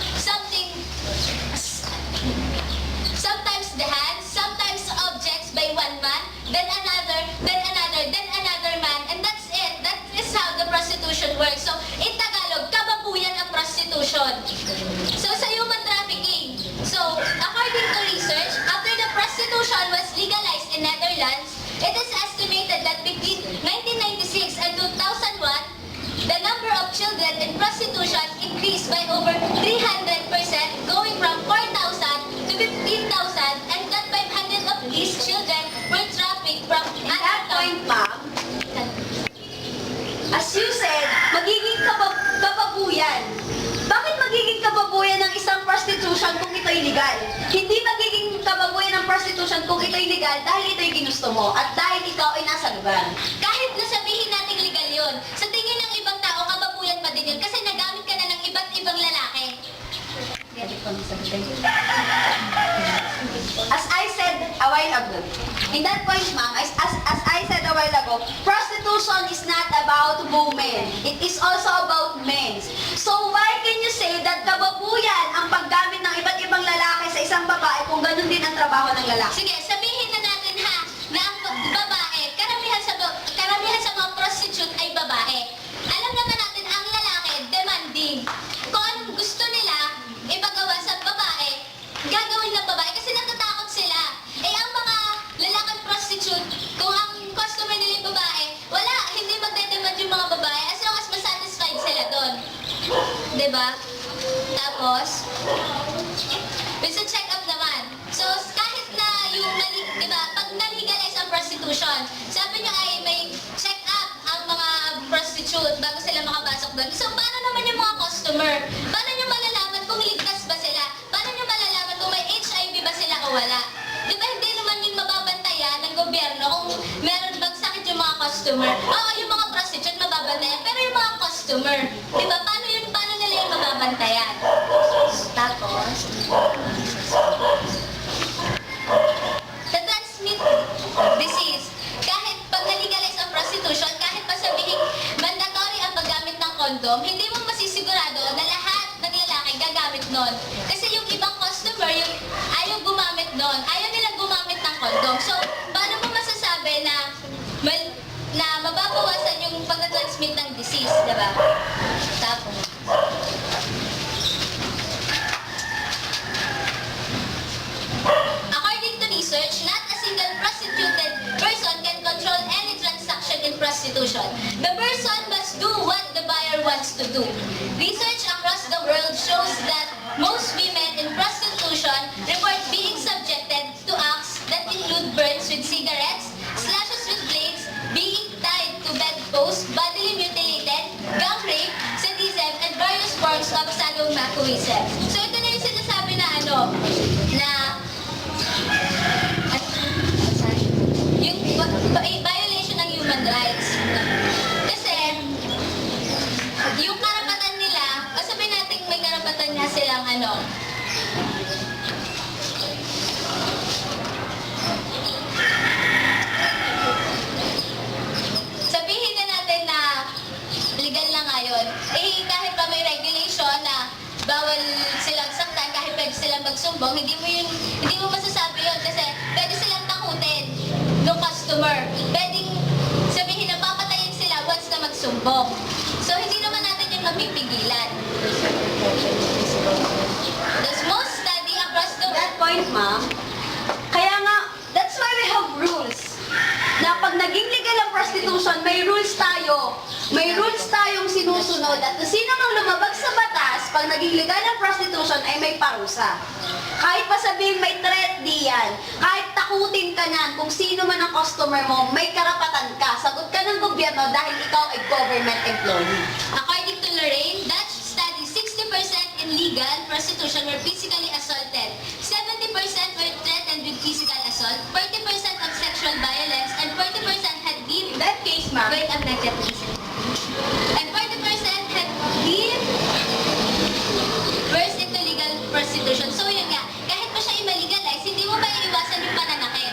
sometimes the hands, sometimes objects by one man, then another man, and that's it. That is how the prostitution works. So, in Tagalog, kababuyan ang prostitution. So, sa human trafficking. So, according to research, after the prostitution was legalized in Netherlands, it is estimated that between 1996 and 2001, the number of children in prostitution increased by over 300%, going from 4,000 to 15,000, and that 500 of these children were trafficked from At that point, ma'am, as you said, magiging kababuyan. Bakit magiging kababuyan ng isang prostitution kung ito'y legal? Hindi magiging kababuyan ng prostitution kung ito'y legal dahil ito'y ginusto mo at dahil ikaw ay nasa lugar. Kahit nasabihin nating legal yun, sa tingin ng ibang tao, kababuyan pa din yun kasi nagamit ka na ng iba't ibang lalaki. As I said a while ago, in that point, ma'am, as I said a while ago, prostitution is not about women. It is also about men. So why can you say that kababuyan ang paggamit ng iba't ibang lalaki sa isang babae kung ganun din ang trabaho ng lalaki? Sige, sabihin na natin ha, na ang babae, karamihan sa mga prostitute ay babae. Alam naman natin, ang lalaki, demanding. Kung anong gusto nila, ipagawa sa babae, gagawin ng babae kasi natatakot sila. Eh, ang mga lalakang prostitute, kung ang customer nila yung babae, wala, hindi magdedemand yung mga babae as long as masatisfied sila doon. Diba? Tapos, with the check-up naman. So, kahit na yung, diba, pag na-legalize ang prostitution, sabi niyo ay may check-up ang mga prostitute bago sila makapasok doon. So, paano naman yung mga customer? Paano niyo malalaman kung ligtas ba sila? Paano niyo malalaman kung may HIV ba sila o wala? Diba, hindi naman yun mababantayan ng gobyerno kung meron bang sakit yung mga customer. Oo, yung mga prostitute mababantayan, pero yung mga customer, diba, paano nila yung mababantayan? Tapos, sa transmit disease, kahit pag na-legalize ang prostitution, kahit pa sabihin mandatory ang paggamit ng kondom, hindi mo masisigurado na lahat ng lalaki gagamit nun. Kasi yung ibang customer, yung ayaw gumamit ngayon, ayaw nilang gumamit ng kondom. So, paano mo masasabi na mababawasan yung pag-transmit ng disease, diba? Tapos, according to research, not a single prostituted person can control any transaction in prostitution. The person must do what the buyer wants to do. Research across the world shows that most women in prostitution report being subjected to acts that include burns with cigarettes, slashes with blades, being tied to bedposts, bodily mutilated, gang rape, sadism, and various forms of sadomasochism. So ito na yung sinasabi na yung violation ng human rights. Kasi, yung karapatan nila, o sabihin natin may karapatan nga silang sabihin na natin na legal na ngayon, kahit pa may regulation na bawal silang saktan, kahit pwede silang magsumbong, hindi mo masasabi yun kasi pwede silang takutin ng customer. Pwedeng sabihin na papatayin sila once na magsumbong. So, hindi naman natin yung mapipigilan. There's most study across the That point, ma'am. Kaya nga, that's why we have rules. Na pag naging legal ang prostitution, may rules tayo. May rules tayong sinusunod at sino mang lumabag sa batas, pag naging legal ang prostitution ay may parusa. Kahit pa sabihin may threat, di yan. Kahit takutin ka niyan, kung sino man ang customer mo, may karapatan ka. Sagot ka ng gobyerno dahil ikaw ay government employee. According to Lorraine, Dutch study, 60% in legal prostitution were physically assaulted. 70% were threatened with physical assault, 40% of sexual violence, and 40% had been... In that case, ma'am, Wait, I'm not yet listening. And 40% had been forced into legal prostitution. So yun nga, kahit pa siya i-legalize, hindi mo ba iiwasan yung pananakit?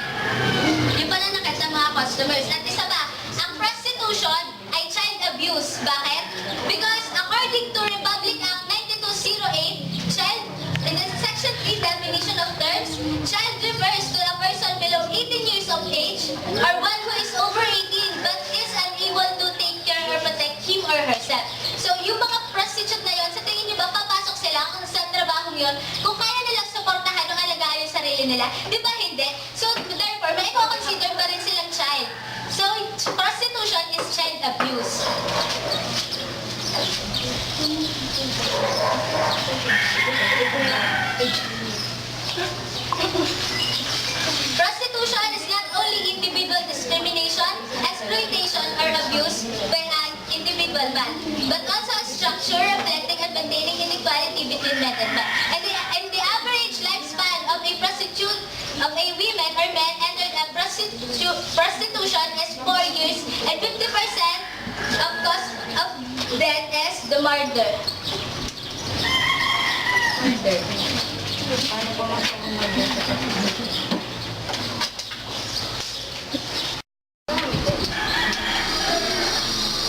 Yung pananakit sa mga customers. At isa pa, ang prostitution ay child abuse. Bakit? Because according to Republic Act 9208, child, in the section 3 definition of terms, child refers to a person below 18 years of age or one who is over 18 but is unable to take care or protect him or herself. So, yung mga prostitute na yon, sa tingin niyo ba papasok sila sa trabahong yon kung kaya nilang suportahan o alagaan yung sarili nila? Di ba hindi? So, therefore, may consider pa rin silang child. So, prostitution is child abuse. Prostitution is not only individual discrimination, exploitation, or abuse by an individual man, but also a structure reflecting and maintaining inequality between men and men. And the average lifespan of a prostitute, of a women or men entered a prostitution is 4 years, and 50% of cause of death is the murder.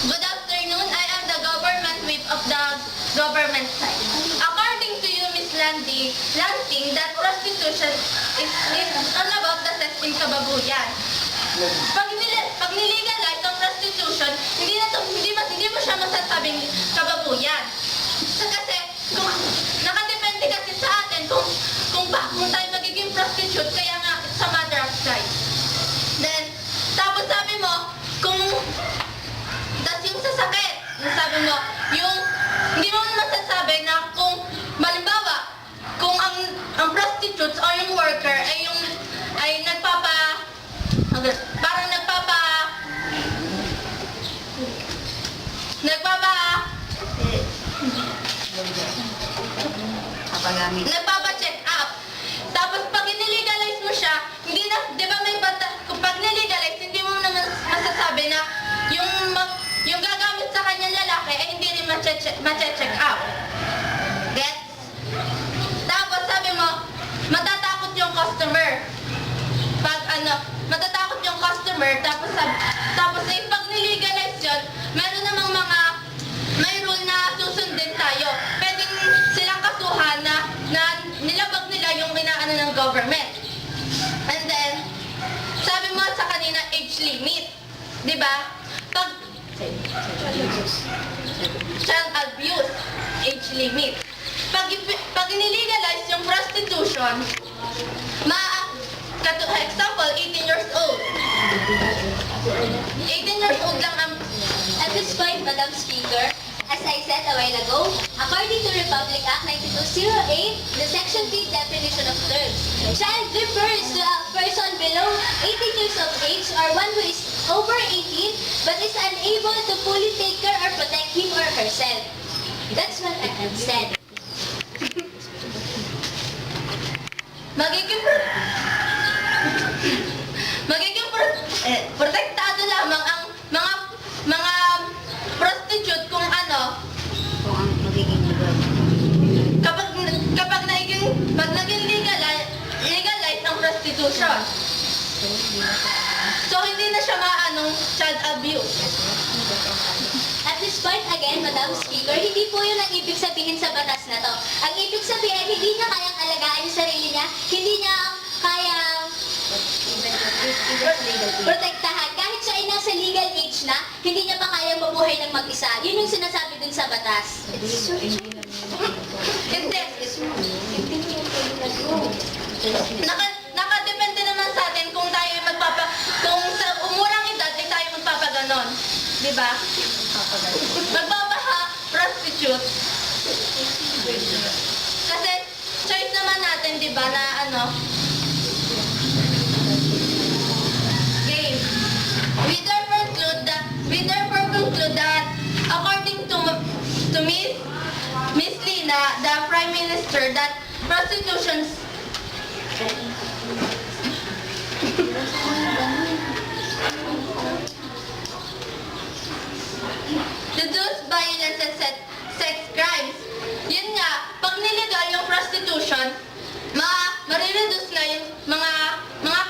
Good afternoon. I am the government whip of the government side. According to you, Miss Lanting, that prostitution is all about the sexual kababuyan. Pag nilegalize ang prostitution, hindi mo siya masasabing kababuyan. Kasi kung nakadepende kasi sa atin kung tayo magiging prostitute, kaya nga it's a matter of choice. Then, tapos sabi mo, tas yung sasakit, sabi mo, hindi mo masasabi na kung, malimbawa, kung ang prostitutes o yung worker ay nagpapa-check up. Tapos pag inilegalize mo siya, hindi na, di ba may kung pag nilegalize, hindi mo naman masasabi na yung gagamit sa kanya lalaki ay hindi rin ma-check up. Gets? Tapos sabi mo, matatakot yung customer. Matatakot yung customer, tapos pag nilegalize yun, meron namang may rule na susundin tayo. Pwedeng silang kasuhan na nilabag nila yung inaano ng government. age limit. Di ba? Pag child abuse, age limit. Pag inilegalize yung prostitution, example, 18 years old. 18 years old lang ang... At this point, Madam Speaker, as I said a while ago, according to Republic Act 9208, the Section 3 definition of terms, child refers to a person below 18 years of age or one who is over 18 but is unable to fully take care or protect him or herself. That's what I have said. Protektado lamang ang mga prostitute kung ano, Kung ang magiging legal. pag naging legalize ang prostitution. So hindi na siya maanong child abuse. At this point, again, Madam Speaker, hindi po yun ang ibig sabihin sa batas na to. Ang ibig sabihin, hindi niya kayang alagaan yung sarili niya, hindi niya kayang protektahan. Kahit siya ay nasa legal age na, hindi niya pa kayang mabuhay ng mag-isa. Yun yung sinasabi dun sa batas. Hindi. Nakadepende naman sa atin kung tayo kung sa umurang edad ay tayo magpapaganon. Di ba? Prostitute. Kasi choice naman natin, di ba, na ano, game. We therefore conclude that according to Miss Lina, the Prime Minister, that prostitution reduce violence and sex crimes. Yun nga, pag niligal yung prostitution, marireduce na yung mga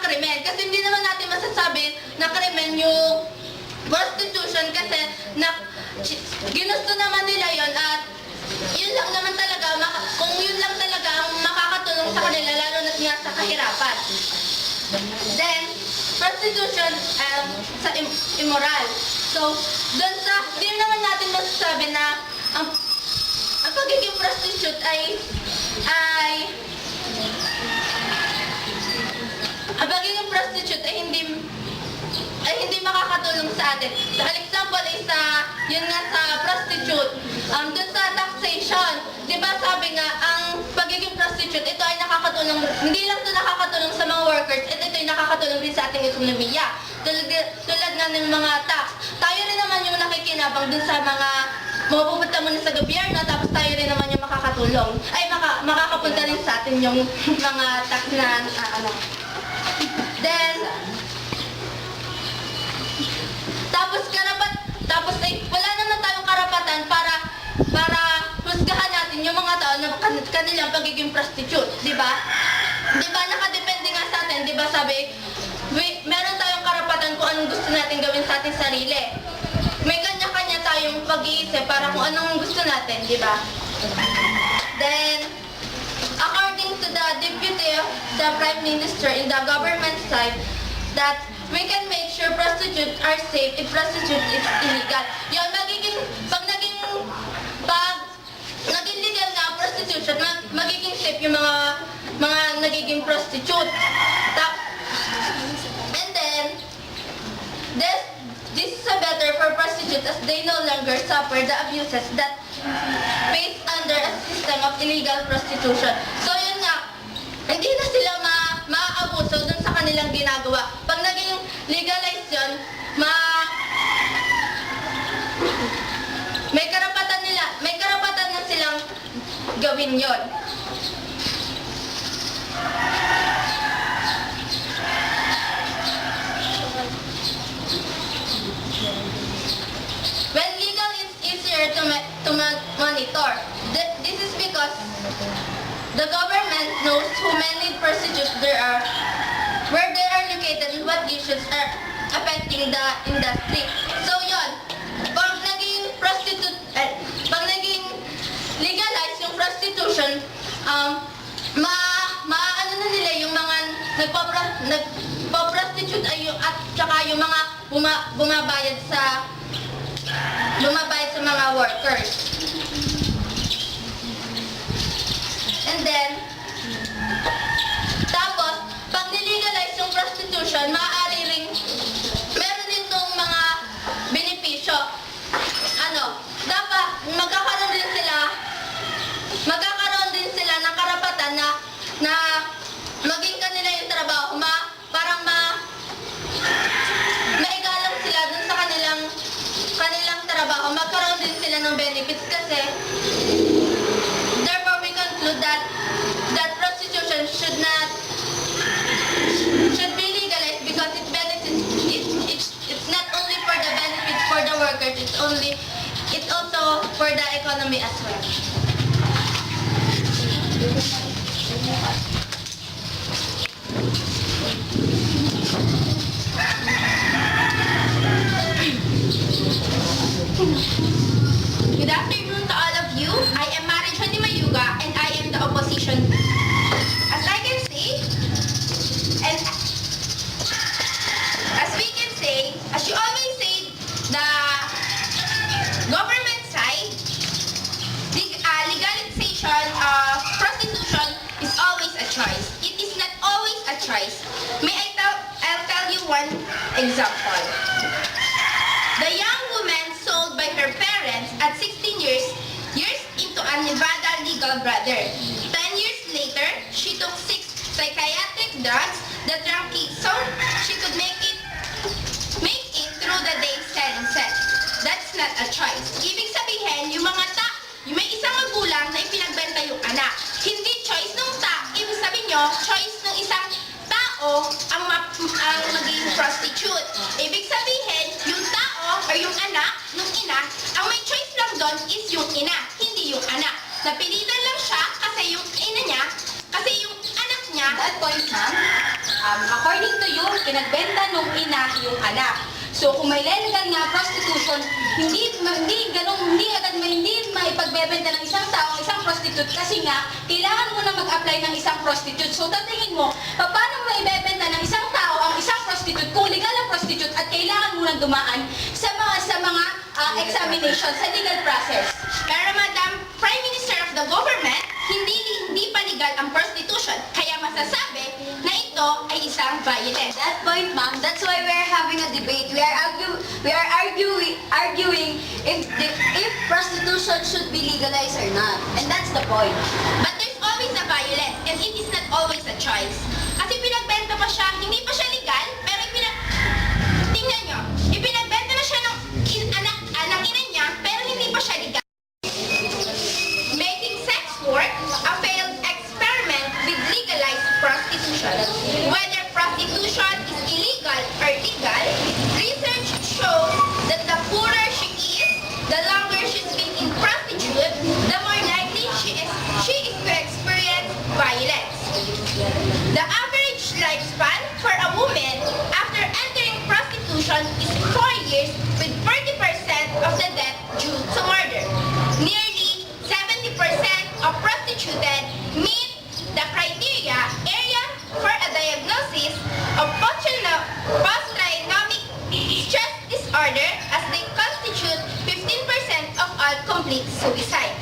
krimen. Kasi hindi naman natin masasabi na krimen yung prostitution kasi ginusto naman nila yon at yun lang naman talaga, kung yun lang talaga ang makakatulong sa kanila, lalo na nga sa kahirapan. Then, prostitution sa immoral. So, doon sa, hindi naman natin masasabi na ang pagiging prostitute ay ang pagiging prostitute ay hindi makakatulong sa atin. Sa example is yun nga sa prostitute, doon sa taxation, di ba sabi nga, ang pagiging prostitute, ito ay nakakatulong, hindi lang ito nakakatulong sa mga workers, ito ay nakakatulong din sa ating ekonomiya. Tulad nga ng mga tax. Tayo rin naman yung nakikinabang dun sa mga mapupunta muna sa gobyerno, tapos tayo rin naman yung makakatulong. Ay, makakapunta rin sa atin yung mga tax na Then, tapos ay wala naman tayong karapatan para husgahan natin yung mga tao na kanilang pagiging prostitute, di ba? Di ba nakadepende nga sa atin, di ba sabi, meron tayong karapatan kung anong gusto natin gawin sa ating sarili. May kanya-kanya tayong pag-iisip para kung anong gusto natin, di ba? Then, according to the Deputy of the Prime Minister in the government side, that we can make sure prostitutes are safe if prostitute is illegal. Yun, pag naging legal na ang prostitution, magiging safe yung mga nagiging prostitute. And then, this is a better for prostitutes as they no longer suffer the abuses that face under a system of illegal prostitution. So yun nga, hindi na sila maaabuso dun sa kanilang ginagawa. Pag naging legalized yun, may karapatan na silang gawin yon. When legal is easier to monitor, this is because the government knows how many prostitutes there are, where they are located, and what issues are affecting the industry. So yon, pag naging legalize yung prostitution, maano na nila yung mga nagpo-prostitute prostitute ay yung, at saka yung mga bumabayad sa mga workers. And then, tapos, pag nilegalize yung prostitution, maaari ring meron din tong mga benepisyo. Dapat magkakaroon din sila ng karapatan na maging kanila yung trabaho, maigalang sila dun sa kanilang trabaho, magkaroon din sila ng benefits kasi therefore we conclude that prostitution should be legalized because it's not only for the benefits for the workers, it's also for the economy as well. Good afternoon to all of you. I am Marichani Mayuga and I am the opposition. As I can say, and as we can say, as you always say, the government side, legalization of prostitution is always a choice. It is not always a choice. I'll tell you one example. The young woman sold by her parents at 16 years into a Nevada legal brother. 10 years later, she took 6 psychiatric drugs that drunk so she could make it through the day selling sex. That's not a choice. Ibig sabihin, may isang magulang na ipinagbenta yung anak. Hindi choice nung ibig sabihin nyo, choice ng isang tao ang maging prostitute. Ibig sabihin, yung tao or yung anak nung ina, ang may choice lang doon is yung ina, hindi yung anak. Napilitan lang siya kasi yung ina niya, kasi yung anak niya. That point, ma'am, according to you, pinagbenta nung ina yung anak. So kung may legal na prostitution, hindi maipagbebenta ng isang tao, isang prostitute kasi nga kailangan mo na mag-apply ng isang prostitute. So tatingin mo, paano maibebenta ng isang tao ang isang prostitute kung legal na prostitute at kailangan mo nang dumaan sa mga examination sa legal process. Pero Madam Prime Minister of the government, hindi pa legal ang prostitution. Kaya masasabi na ito ay isang violence. That point, ma'am, that's why we're having a debate. We are arguing if prostitution should be legalized or not. And that's the point. But there's always a violence and it is not always a choice. Kasi pinagbenta pa siya, hindi pa siya legal, pero tingnan nyo, ipinagbenta na siya ng ina niya, pero hindi pa siya legal. Making sex work a failed experiment with legalized prostitution. Whether prostitution is illegal or legal, research shows that the poorer she is, the longer she's been in prostitute, the more likely she is to experience violence. The average lifespan for a woman after entering prostitution is 4 years with 40% of the death due to murder. Nearly 70% of prostituted meet the criteria area for a diagnosis of post-traumatic stress disorder as they constitute 15% of all complete suicide.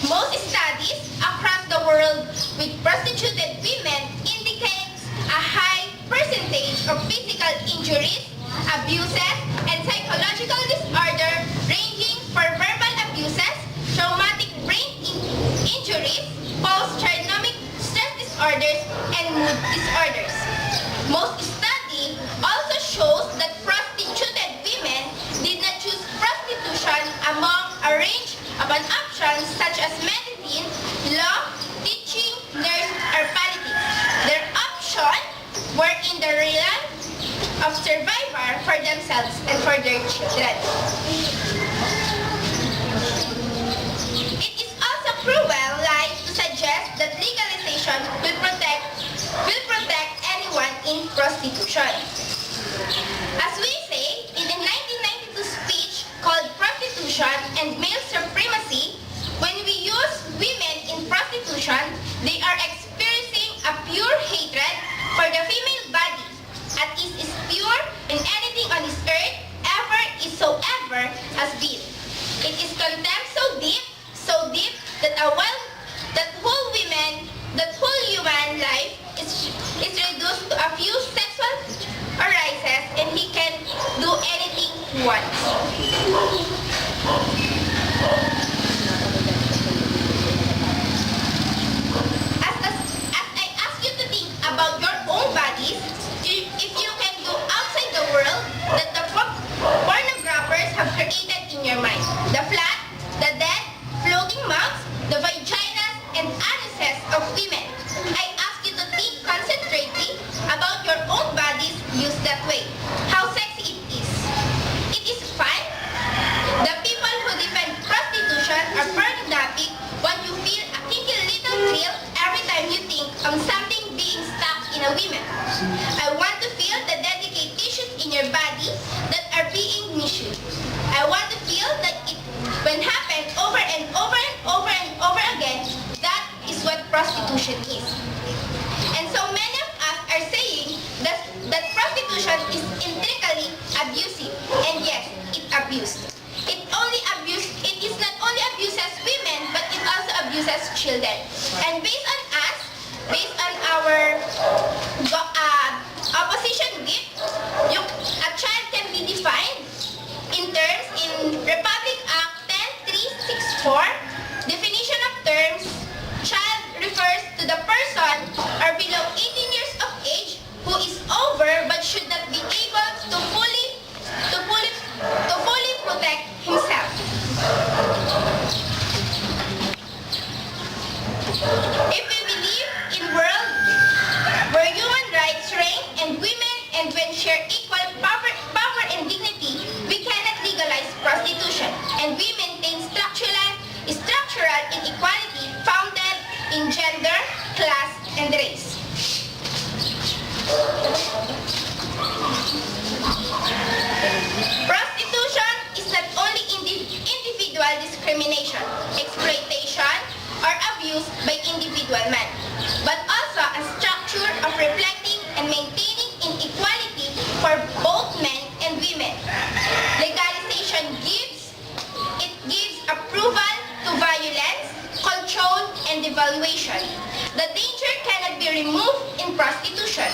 Most studies across the world with prostituted women indicates a high percentage of physical injuries, abuses, and psychological disorder ranging from verbal abuses, traumatic brain injuries, post-traumatic stress disorders, and mood disorders. Most study also shows that prostituted women did not choose prostitution among a range of an options such as medicine, law, teaching, nurse, or politics. Their option were in the realm of survival for themselves and for their children. It is also cruel lie to suggest that legalization will protect anyone in prostitution. As we say in the 1992 speech called Prostitution and Male Supremacy, when we use women in prostitution, they are experiencing a pure hatred for the female body, as is in anything on this earth ever is so ever has been. It is contempt so deep that whole human life is reduced to a few sexual arises, and he can do anything he wants. As I ask you to think about your own bodies, if you can go outside the world that the pornographers have created in your mind, the flat, the dead, floating mouths, the vaginas and anuses of women, I ask you to think concentrately about your own bodies used that way. How sexy it is. It is fun. The people who defend prostitution are pornographic when you feel a kinky little thrill every time you think of something being stuck in a woman. I want to feel the delicate tissues in your body that are being measured. I want to feel that it when happened over and over and over and over again. That is what prostitution is. And so many of us are saying that prostitution is intrinsically abusive. And yes, it abused. It is not only abuses women, but it also abuses children. And based on our opposition gift, a child can be defined in terms in Republic Act 10364. Definition of terms: child refers to the person or below 18 years of age who is over but should not be able to fully protect himself. If we believe in a world where human rights reign and women and men share equal power and dignity, we cannot legalize prostitution, and we maintain structural inequality founded in gender, class, and race. Prostitution is not only individual discrimination, exploitation, or abuse by individual men, but also a structure of reflecting and maintaining inequality for both men and women. Legalization gives approval to violence, control, and devaluation. The danger cannot be removed in prostitution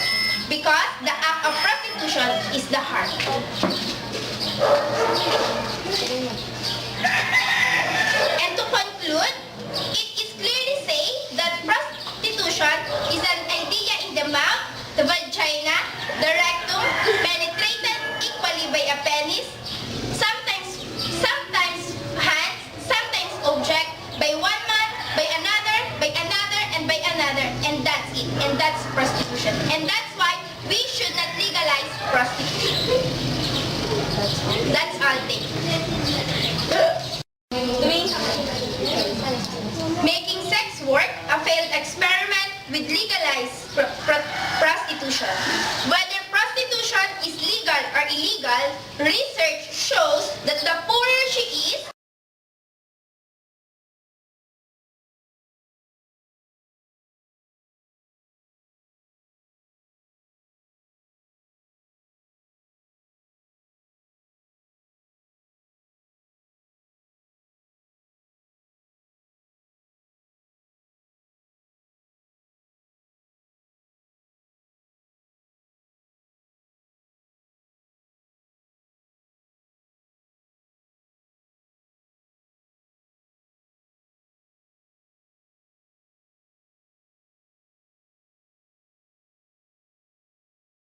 because the act of prostitution is the heart. And to conclude, it is clearly say that prostitution is an idea in the mouth, the vagina, the rectum, penetrated equally by a penis, sometimes hands, sometimes object, by one man, by another, and that's it. And that's prostitution. And that's why we should not legalize prostitution. That's all. Thank you. Making sex work a failed experiment with legalized prostitution. Whether prostitution is legal or illegal, research shows that the poorer